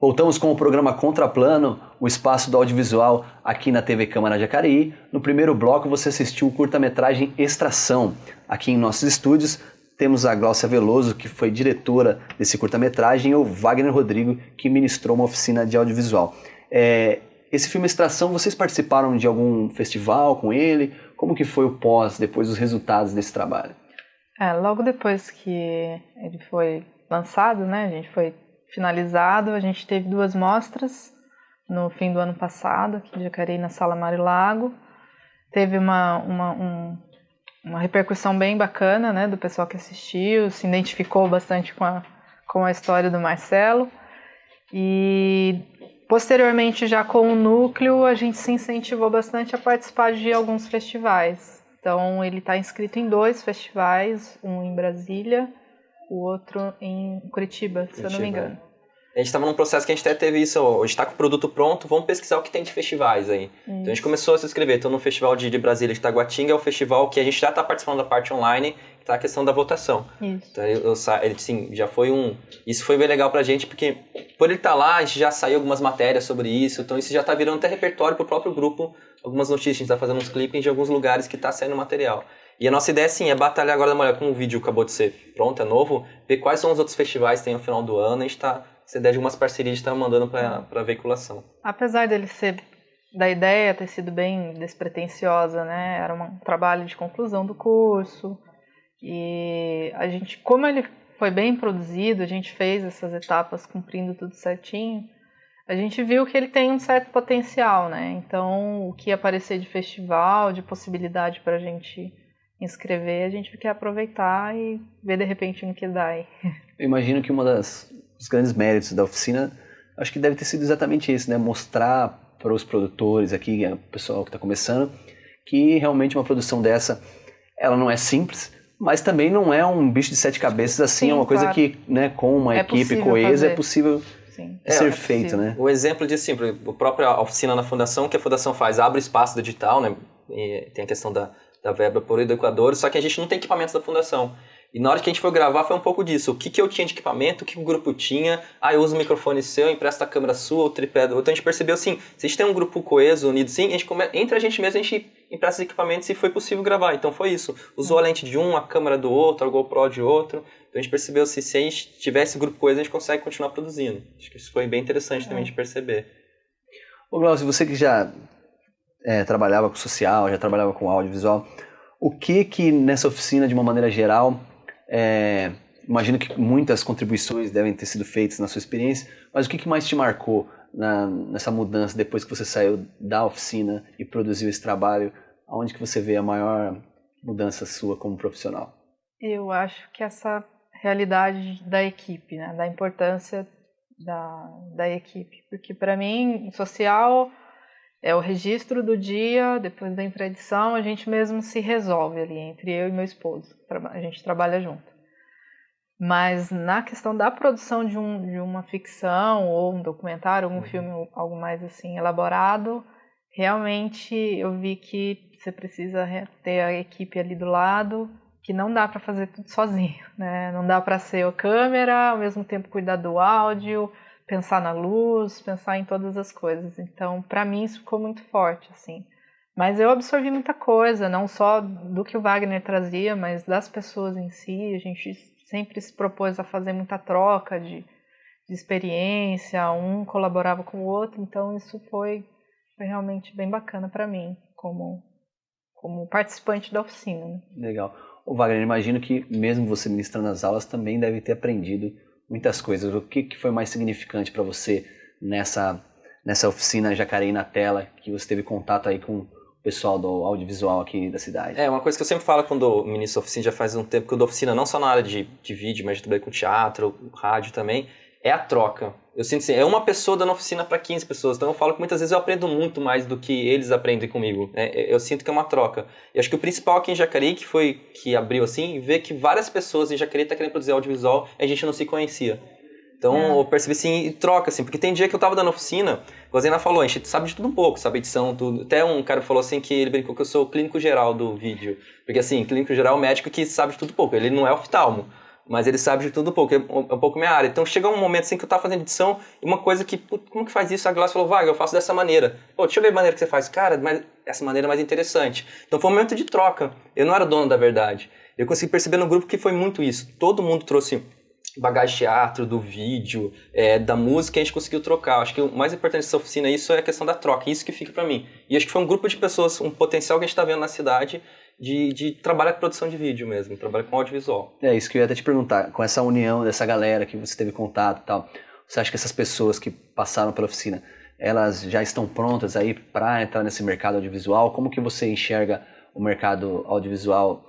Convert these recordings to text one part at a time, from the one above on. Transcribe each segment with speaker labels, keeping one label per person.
Speaker 1: Voltamos com o programa Contraplano, o espaço do audiovisual aqui na TV Câmara Jacareí. No primeiro bloco você assistiu o curta-metragem Extração. Aqui em nossos estúdios temos a Gláucia Veloso, que foi diretora desse curta-metragem, e o Wagner Rodrigo, que ministrou uma oficina de audiovisual. Esse filme Extração, vocês participaram de algum festival com ele? Como que foi o pós, depois dos resultados desse trabalho?
Speaker 2: Logo depois que ele foi lançado, né, a gente foi finalizado, a gente teve 2 mostras no fim do ano passado, aqui de Jacareí, na Sala Marilago. Teve uma repercussão bem bacana, né, do pessoal que assistiu, se identificou bastante com a história do Marcelo. E posteriormente, já com o núcleo, a gente se incentivou bastante a participar de alguns festivais. Então, ele está inscrito em 2 festivais, um em Brasília, o outro em Curitiba, se eu não me engano.
Speaker 3: A gente estava num processo que a gente até teve isso, a gente está com o produto pronto, vamos pesquisar o que tem de festivais aí. Então a gente começou a se inscrever, então no Festival de Brasília de Taguatinga é o festival que a gente já está participando da parte online, que está a questão da votação.
Speaker 2: Isso.
Speaker 3: Então ele, sim, já foi isso foi bem legal pra gente, porque por ele estar lá, a gente já saiu algumas matérias sobre isso, então isso já está virando até repertório pro próprio grupo, algumas notícias, a gente está fazendo uns clippings de alguns lugares que está saindo material. E a nossa ideia, sim, é batalhar agora da mulher, como o vídeo acabou de ser pronto, é novo, ver quais são os outros festivais que tem no final do ano, a gente está... Essa ideia de algumas parcerias está mandando para veiculação.
Speaker 2: Apesar da ideia ter sido bem despretensiosa, né? Era um trabalho de conclusão do curso. E a gente, como ele foi bem produzido, a gente fez essas etapas cumprindo tudo certinho, a gente viu que ele tem um certo potencial, né? Então, o que aparecer de festival, de possibilidade para a gente inscrever, a gente quer aproveitar e ver de repente no que dá aí.
Speaker 1: Eu imagino que os grandes méritos da oficina, acho que deve ter sido exatamente isso, né? Mostrar para os produtores aqui, o pessoal que está começando, que realmente uma produção dessa, ela não é simples, mas também não é um bicho de 7 cabeças assim, é uma coisa que, né, com uma equipe coesa é possível ser feito, né?
Speaker 3: O exemplo disso, sim, a própria oficina na fundação, que a fundação faz, abre espaço do edital, né? E tem a questão da verba por educadores, só que a gente não tem equipamentos da fundação. E na hora que a gente foi gravar foi um pouco disso. O que eu tinha de equipamento, o que o grupo tinha. Eu uso o microfone seu, empresta a câmera sua, o tripé do outro. Então a gente percebeu assim, se a gente tem um grupo coeso, unido, sim, entre a gente mesmo a gente empresta os equipamentos e foi possível gravar. Então foi isso. Usou a lente de um, a câmera do outro, a GoPro de outro. Então a gente percebeu assim, se a gente tivesse grupo coeso, a gente consegue continuar produzindo. Acho que isso foi bem interessante também de perceber.
Speaker 1: Ô Glaucio, você que já trabalhava com social, já trabalhava com audiovisual, o que nessa oficina, de uma maneira geral... imagino que muitas contribuições devem ter sido feitas na sua experiência, mas o que mais te marcou nessa mudança depois que você saiu da oficina e produziu esse trabalho? Aonde que você vê a maior mudança sua como profissional?
Speaker 2: Eu acho que essa realidade da equipe, né? Da importância da equipe, porque para mim, social é o registro do dia, depois da introdução, a gente mesmo se resolve ali, entre eu e meu esposo. A gente trabalha junto. Mas na questão da produção de uma ficção, ou um documentário, ou um filme, algo mais assim elaborado, realmente eu vi que você precisa ter a equipe ali do lado, que não dá para fazer tudo sozinho, né? Não dá para ser a câmera, ao mesmo tempo cuidar do áudio, pensar na luz, pensar em todas as coisas. Então, para mim, isso ficou muito forte, assim. Mas eu absorvi muita coisa, não só do que o Wagner trazia, mas das pessoas em si. A gente sempre se propôs a fazer muita troca de experiência, um colaborava com o outro, então isso foi realmente bem bacana para mim, como participante da oficina. Né?
Speaker 1: Legal. Ô Wagner, imagino que mesmo você ministrando as aulas também deve ter aprendido muitas coisas. O que foi mais significante para você nessa oficina Jacareí na Tela, que você teve contato aí com o pessoal do audiovisual aqui da cidade?
Speaker 3: Uma coisa que eu sempre falo quando eu ministro oficina, já faz um tempo que eu dou oficina não só na área de vídeo, mas também com teatro, rádio também, é a troca. Eu sinto assim, é uma pessoa dando oficina para 15 pessoas, então eu falo que muitas vezes eu aprendo muito mais do que eles aprendem comigo, né? Eu sinto que é uma troca. E acho que o principal aqui em Jacareí, que abriu assim, ver que várias pessoas em Jacareí estão querendo produzir audiovisual e a gente não se conhecia. Então eu percebi assim, e troca assim, porque tem dia que eu tava dando oficina, o Zena falou, a gente sabe de tudo um pouco, sabe edição, tudo. Até um cara falou assim que ele brincou que eu sou o clínico geral do vídeo, porque assim, clínico geral é o médico que sabe de tudo um pouco, ele não é oftalmo. mas ele sabe de tudo um pouco, é um pouco minha área. Então chegou um momento assim que eu tava fazendo edição e uma coisa que, como que faz isso? A Glaucia falou, Wagner, eu faço dessa maneira. Pô, deixa eu ver a maneira que você faz. Cara, mas essa maneira é mais interessante. Então foi um momento de troca. Eu não era dono da verdade. Eu consegui perceber no grupo que foi muito isso. Todo mundo trouxe bagagem de teatro, do vídeo, da música, e a gente conseguiu trocar. Acho que o mais importante dessa oficina isso é a questão da troca, isso que fica pra mim. E acho que foi um grupo de pessoas, um potencial que a gente tá vendo na cidade de trabalhar com produção de vídeo mesmo, trabalhar com audiovisual.
Speaker 1: É isso que eu ia até te perguntar, com essa união dessa galera que você teve contato e tal, você acha que essas pessoas que passaram pela oficina, elas já estão prontas aí para entrar nesse mercado audiovisual? Como que você enxerga o mercado audiovisual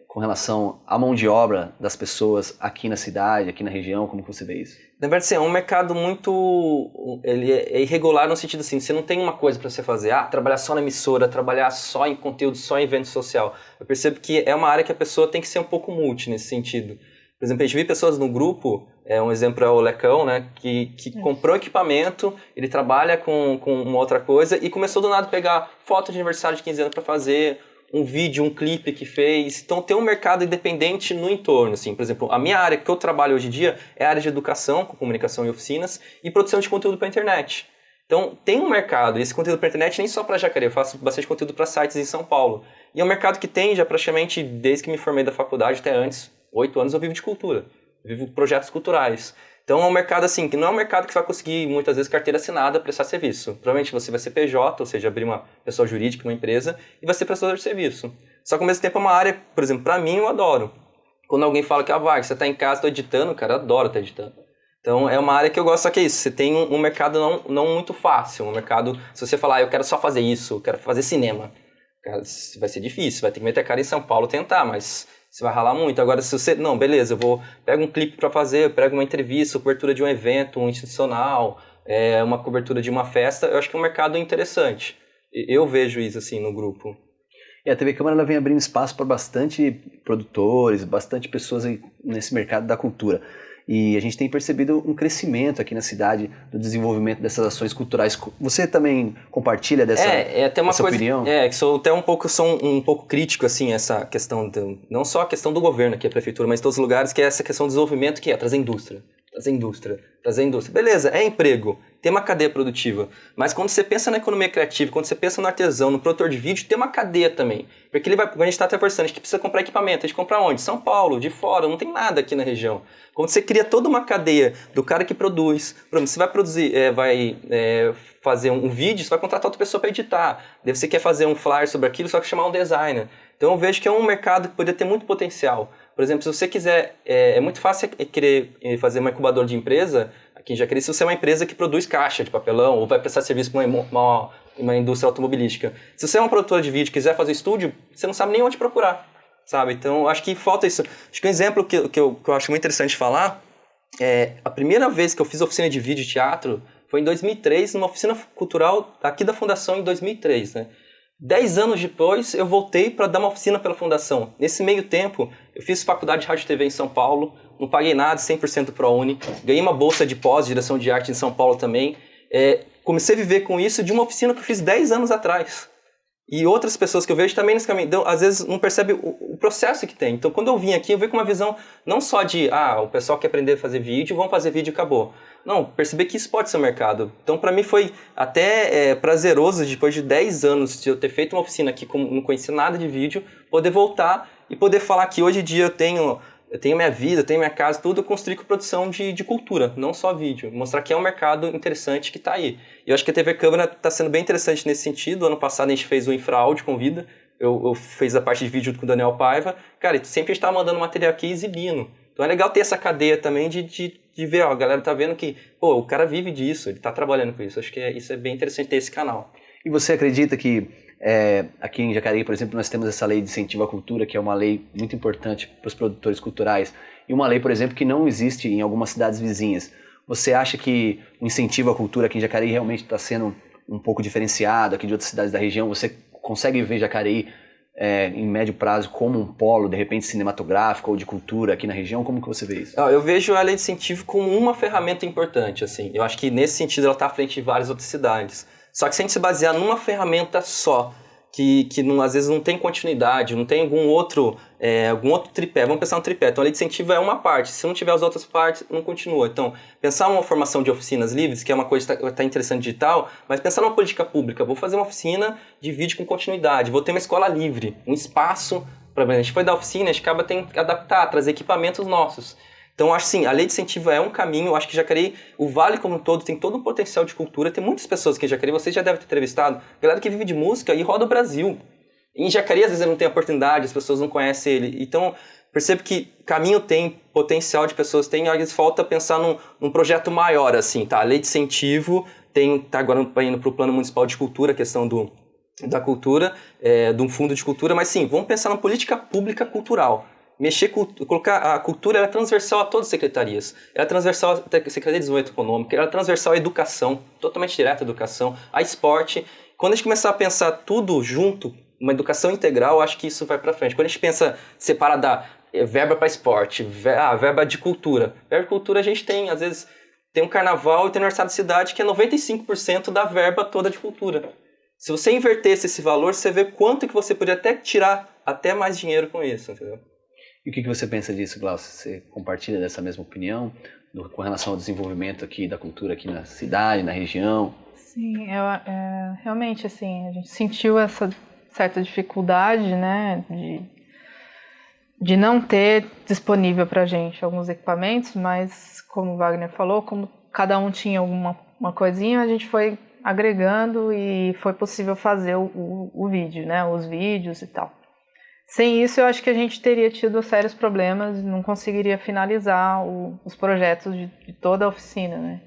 Speaker 1: com relação à mão de obra das pessoas aqui na cidade, aqui na região? Como que você vê isso?
Speaker 3: Na verdade, assim, é um mercado muito... Ele é irregular no sentido assim, você não tem uma coisa para você fazer. Trabalhar só na emissora, trabalhar só em conteúdo, só em evento social. Eu percebo que é uma área que a pessoa tem que ser um pouco multi nesse sentido. Por exemplo, a gente viu pessoas no grupo, um exemplo é o Lecão, né, que comprou equipamento, ele trabalha com uma outra coisa e começou do nada a pegar foto de aniversário de 15 anos para fazer... um vídeo, um clipe que fez. Então tem um mercado independente no entorno, assim. Por exemplo, a minha área que eu trabalho hoje em dia é a área de educação, com comunicação e oficinas, e produção de conteúdo para a internet. Então tem um mercado, e esse conteúdo para a internet nem só para Jacareí, eu faço bastante conteúdo para sites em São Paulo. E é um mercado que tem já praticamente, desde que me formei da faculdade até antes, 8 anos eu vivo de cultura, eu vivo projetos culturais. Então é um mercado assim, que não é um mercado que você vai conseguir muitas vezes carteira assinada prestar serviço. Provavelmente você vai ser PJ, ou seja, abrir uma pessoa jurídica, uma empresa, e vai ser prestador de serviço. Só que ao mesmo tempo é uma área, por exemplo, pra mim eu adoro. Quando alguém fala que, Wagner, você tá em casa, tô editando, cara, eu adoro estar editando. Então é uma área que eu gosto, só que é isso, você tem um mercado não muito fácil, um mercado, se você falar, eu quero só fazer isso, eu quero fazer cinema, cara, vai ser difícil, vai ter que meter a cara em São Paulo tentar, mas... você vai ralar muito. Agora, se você... não, beleza, pego um clipe para fazer, eu pego uma entrevista, cobertura de um evento, um institucional, uma cobertura de uma festa, eu acho que é um mercado interessante. Eu vejo isso, assim, no grupo.
Speaker 1: E a TV Câmara ela vem abrindo espaço para bastante produtores, bastante pessoas aí nesse mercado da cultura. E a gente tem percebido um crescimento aqui na cidade do desenvolvimento dessas ações culturais. Você também compartilha dessa opinião?
Speaker 3: Que sou um pouco crítico, assim, essa questão, não só a questão do governo aqui, a prefeitura, mas em todos os lugares, que é essa questão do desenvolvimento, que é trazer indústria. Beleza, é emprego, tem uma cadeia produtiva. Mas quando você pensa na economia criativa, quando você pensa no artesão, no produtor de vídeo, tem uma cadeia também. Porque quando a gente está até conversando, a gente precisa comprar equipamento. A gente compra onde? São Paulo, de fora, não tem nada aqui na região. Quando você cria toda uma cadeia do cara que produz, por exemplo, você vai produzir, fazer um vídeo, você vai contratar outra pessoa para editar. Daí você quer fazer um flyer sobre aquilo, você vai chamar um designer. Então eu vejo que é um mercado que poderia ter muito potencial. Por exemplo, se você quiser, é muito fácil querer fazer uma incubadora de empresa, aqui em Jacareí, se você é uma empresa que produz caixa de papelão ou vai prestar serviço para uma indústria automobilística. Se você é uma produtora de vídeo e quiser fazer estúdio, você não sabe nem onde procurar, sabe? Então, acho que falta isso. Acho que um exemplo que eu acho muito interessante falar a primeira vez que eu fiz oficina de vídeo e teatro foi em 2003, numa oficina cultural aqui da Fundação em 2003, né? 10 anos depois, eu voltei para dar uma oficina pela Fundação. Nesse meio tempo, eu fiz faculdade de Rádio e TV em São Paulo, não paguei nada, 100% ProUni, ganhei uma bolsa de pós-direção de arte em São Paulo também. Comecei a viver com isso de uma oficina que eu fiz 10 anos atrás. E outras pessoas que eu vejo também nesse caminho. Então, às vezes, não percebe o processo que tem. Então, quando eu vim aqui, eu vi com uma visão não só de, o pessoal quer aprender a fazer vídeo, vão fazer vídeo e acabou. Não, perceber que isso pode ser um mercado. Então, para mim, foi até prazeroso, depois de 10 anos de eu ter feito uma oficina aqui, como não conhecia nada de vídeo, poder voltar e poder falar que hoje em dia eu tenho minha vida, eu tenho minha casa, tudo, eu construí com produção de cultura, não só vídeo. Mostrar que é um mercado interessante que está aí. E eu acho que a TV Câmara está sendo bem interessante nesse sentido. Ano passado a gente fez o Infraáudio Convida, eu fiz a parte de vídeo com o Daniel Paiva. Cara, sempre a gente estava mandando material aqui e exibindo. Então é legal ter essa cadeia também de ver, a galera tá vendo que, o cara vive disso, ele tá trabalhando com isso. Acho que isso é bem interessante ter esse canal.
Speaker 1: E você acredita que aqui em Jacareí, por exemplo, nós temos essa lei de incentivo à cultura, que é uma lei muito importante para os produtores culturais, e uma lei, por exemplo, que não existe em algumas cidades vizinhas. Você acha que o incentivo à cultura aqui em Jacareí realmente está sendo um pouco diferenciado aqui de outras cidades da região? Você consegue ver Jacareí em médio prazo como um polo, de repente, cinematográfico ou de cultura aqui na região? Como que você vê isso?
Speaker 3: Eu vejo a lei de incentivo como uma ferramenta importante, assim. Eu acho que nesse sentido ela está à frente de várias outras cidades. Só que se a gente se basear numa ferramenta só, que não, às vezes não tem continuidade, não tem algum outro tripé. Vamos pensar no tripé. Então, a lei de incentivo é uma parte. Se não tiver as outras partes, não continua. Então, pensar uma formação de oficinas livres, que é uma coisa que está interessante digital, mas pensar numa política pública. Vou fazer uma oficina de vídeo com continuidade. Vou ter uma escola livre, um espaço. A gente foi dar oficina, a gente acaba tendo que adaptar, trazer equipamentos nossos. Então, acho assim, a lei de incentivo é um caminho. Eu acho que Jacareí, o Vale como um todo, tem todo um potencial de cultura. Tem muitas pessoas que em Jacareí, vocês já devem ter entrevistado, galera que vive de música e roda o Brasil. Em Jacareí, às vezes, ele não tem oportunidade, as pessoas não conhecem ele. Então, percebo que caminho tem, potencial de pessoas tem, às vezes falta pensar num projeto maior, assim, tá? A lei de incentivo tá agora indo para o Plano Municipal de Cultura, a questão da cultura, de um fundo de cultura, mas sim, vamos pensar na política pública cultural. Colocar a cultura, ela é transversal a todas as secretarias. Ela é transversal à Secretaria de Desenvolvimento Econômico, ela é transversal à educação, totalmente direta à educação, a esporte. Quando a gente começar a pensar tudo junto, uma educação integral, acho que isso vai para frente. Quando a gente pensa separar da verba para esporte, verba de cultura. Verba de cultura a gente tem, às vezes, tem um carnaval e tem aniversário de cidade que é 95% da verba toda de cultura. Se você invertesse esse valor, você vê quanto que você poderia até tirar até mais dinheiro com isso, entendeu?
Speaker 1: E o que você pensa disso, Glaucio? Você compartilha dessa mesma opinião com relação ao desenvolvimento aqui da cultura aqui na cidade, na região?
Speaker 2: Sim, realmente, assim, a gente sentiu essa certa dificuldade, né, de não ter disponível para a gente alguns equipamentos, mas, como o Wagner falou, como cada um tinha alguma coisinha, a gente foi agregando e foi possível fazer o vídeo, né, os vídeos e tal. Sem isso, eu acho que a gente teria tido sérios problemas, não conseguiria finalizar os projetos de toda a oficina, né?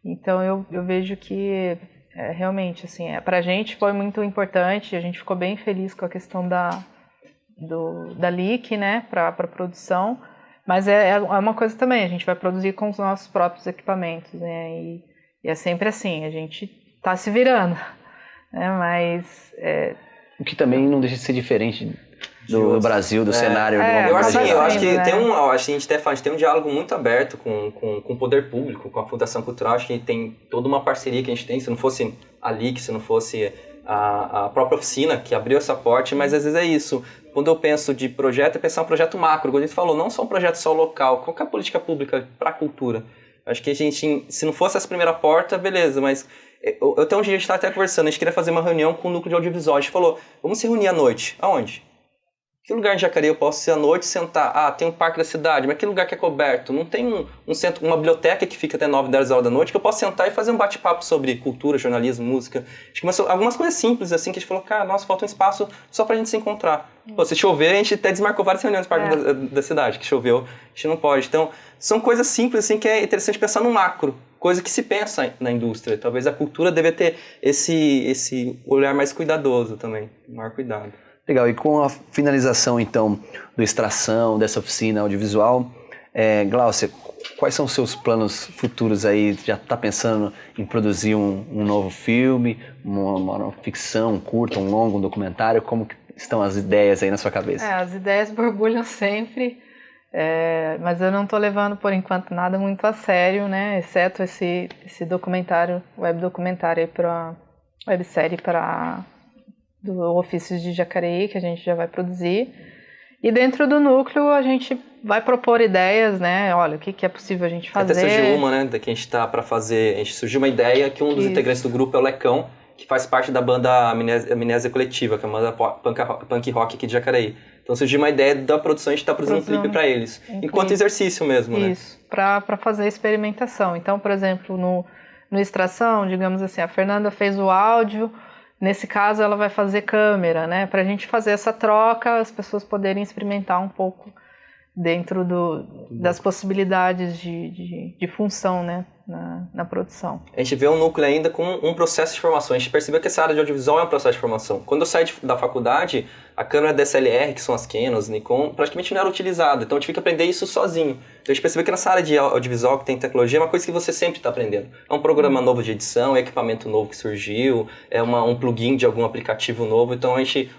Speaker 2: Então, eu vejo que, realmente, assim, para a gente foi muito importante, a gente ficou bem feliz com a questão da LIC, né, para a produção, mas é uma coisa também, a gente vai produzir com os nossos próprios equipamentos, né? E é sempre assim, a gente está se virando, né? Mas...
Speaker 1: O que também não deixa de ser diferente do Brasil, do cenário.
Speaker 3: Eu acho que né? A gente tem um diálogo muito aberto com o poder público, com a Fundação Cultural. Acho que tem toda uma parceria que a gente tem. Se não fosse a LIC, se não fosse a própria oficina que abriu essa porta, mas às vezes é isso. Quando eu penso de projeto, é pensar um projeto macro. Como a gente falou, não só um projeto só local, qualquer política pública para a cultura. Acho que a gente, se não fosse essa primeira porta, beleza, mas até um dia a gente estava até conversando, a gente queria fazer uma reunião com o núcleo de audiovisual. A gente falou, vamos se reunir à noite. Aonde? Que lugar em Jacareí eu posso ir à noite sentar? Tem um parque da cidade, mas que lugar que é coberto? Não tem um centro, uma biblioteca que fica até 9, 10 horas da noite que eu posso sentar e fazer um bate-papo sobre cultura, jornalismo, música. A gente começou algumas coisas simples assim que a gente falou, cara, nossa, falta um espaço só pra gente se encontrar. Pô, se chover, a gente até desmarcou várias reuniões no parque da cidade, que choveu, a gente não pode. Então, são coisas simples assim que é interessante pensar no macro, coisa que se pensa na indústria. Talvez a cultura deve ter esse olhar mais cuidadoso também, maior cuidado.
Speaker 1: Legal, e com a finalização, então, do Extração, dessa oficina audiovisual, Glaucia, quais são os seus planos futuros aí? Já está pensando em produzir um novo filme, uma ficção, um curta, um longo, um documentário? Como que estão as ideias aí na sua cabeça?
Speaker 2: As ideias borbulham sempre, mas eu não estou levando, por enquanto, nada muito a sério, né? Exceto esse documentário, web documentário aí websérie do Ofícios de Jacareí, que a gente já vai produzir. E dentro do núcleo a gente vai propor ideias, né? Olha, o que é possível a gente fazer.
Speaker 3: Até surgiu uma, né? Que a gente está para fazer. A gente surgiu uma ideia que um dos integrantes do grupo é o Lecão, que faz parte da banda Amnésia Coletiva, que é uma banda punk rock aqui de Jacareí. Então surgiu uma ideia da produção, a gente está produzindo um clipe para eles. Enquanto exercício mesmo, né?
Speaker 2: Isso, para fazer experimentação. Então, por exemplo, no Extração, digamos assim, a Fernanda fez o áudio. Nesse caso, ela vai fazer câmera, né? Para a gente fazer essa troca, as pessoas poderem experimentar um pouco dentro das possibilidades de função, né? Na produção.
Speaker 3: A gente vê um núcleo ainda com um processo de formação. A gente percebeu que essa área de audiovisual é um processo de formação. Quando eu saí da faculdade, a câmera DSLR, que são as Canon, Nikon, praticamente não era utilizada. Então, eu tive que aprender isso sozinho. Então, a gente percebeu que nessa área de audiovisual, que tem tecnologia, é uma coisa que você sempre está aprendendo. É um programa novo de edição, é equipamento novo que surgiu, é um plugin de algum aplicativo novo. Então,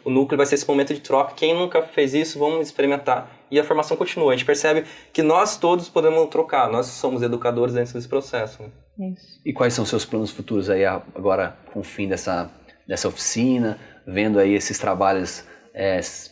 Speaker 3: o núcleo vai ser esse momento de troca. Quem nunca fez isso, vamos experimentar. E a formação continua. A gente percebe que nós todos podemos trocar. Nós somos educadores dentro desse processo. Né?
Speaker 2: Isso.
Speaker 1: E quais são os seus planos futuros aí agora com o fim dessa oficina? vendo aí esses trabalhos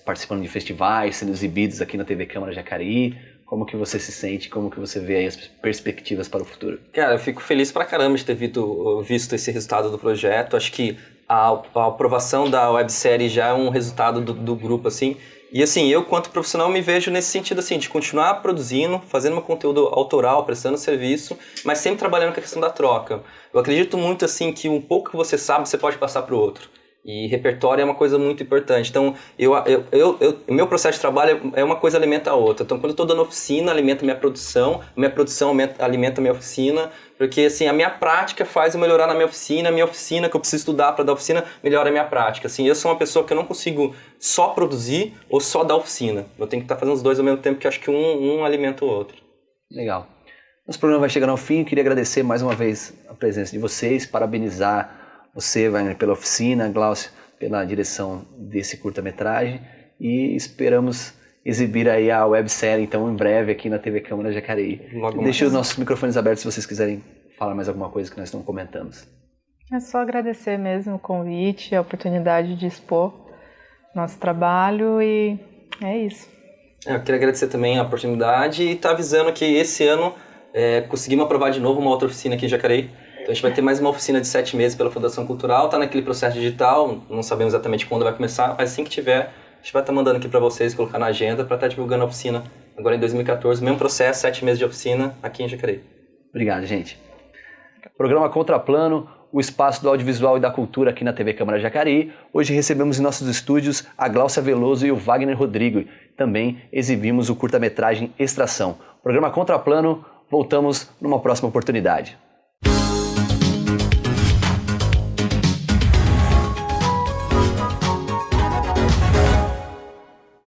Speaker 1: participando de festivais, sendo exibidos aqui na TV Câmara Jacareí? Como que você se sente? Como que você vê aí as perspectivas para o futuro?
Speaker 3: Cara, eu fico feliz pra caramba de ter visto esse resultado do projeto. Acho que a aprovação da websérie já é um resultado do grupo, assim. E assim, eu quanto profissional me vejo nesse sentido, assim, de continuar produzindo, fazendo meu conteúdo autoral, prestando serviço, mas sempre trabalhando com a questão da troca. Eu acredito muito, assim, que um pouco que você sabe, você pode passar para o outro. E repertório é uma coisa muito importante. Então, meu processo de trabalho é uma coisa alimenta a outra. Então, quando eu estou dando oficina, alimenta a minha produção alimenta a minha oficina, porque assim, a minha prática faz eu melhorar na minha oficina, que eu preciso estudar para dar oficina, melhora a minha prática. Assim, eu sou uma pessoa que eu não consigo só produzir ou só dar oficina. Eu tenho que estar fazendo os dois ao mesmo tempo, porque eu acho que um alimenta o outro.
Speaker 1: Legal. Nosso programa vai chegando ao fim. Eu queria agradecer mais uma vez a presença de vocês, parabenizar você, Wagner, pela oficina, Glaucio, pela direção desse curta-metragem, e esperamos exibir aí a websérie, então, em breve aqui na TV Câmara Jacareí. Deixe os nossos microfones abertos se vocês quiserem falar mais alguma coisa que nós não comentamos.
Speaker 2: É só agradecer mesmo o convite, a oportunidade de expor nosso trabalho, e é isso.
Speaker 3: Eu queria agradecer também a oportunidade e estar avisando que esse ano conseguimos aprovar de novo uma outra oficina aqui em Jacareí. Então a gente vai ter mais uma oficina de 7 meses pela Fundação Cultural, está naquele processo digital, não sabemos exatamente quando vai começar, mas assim que tiver, a gente vai estar mandando aqui para vocês, colocar na agenda para estar divulgando a oficina. Agora em 2014, mesmo processo, 7 meses de oficina aqui em Jacareí.
Speaker 1: Obrigado, gente. Programa Contraplano, o espaço do audiovisual e da cultura aqui na TV Câmara Jacareí. Hoje recebemos em nossos estúdios a Gláucia Veloso e o Wagner Rodrigo. Também exibimos o curta-metragem Extração. Programa Contraplano, voltamos numa próxima oportunidade.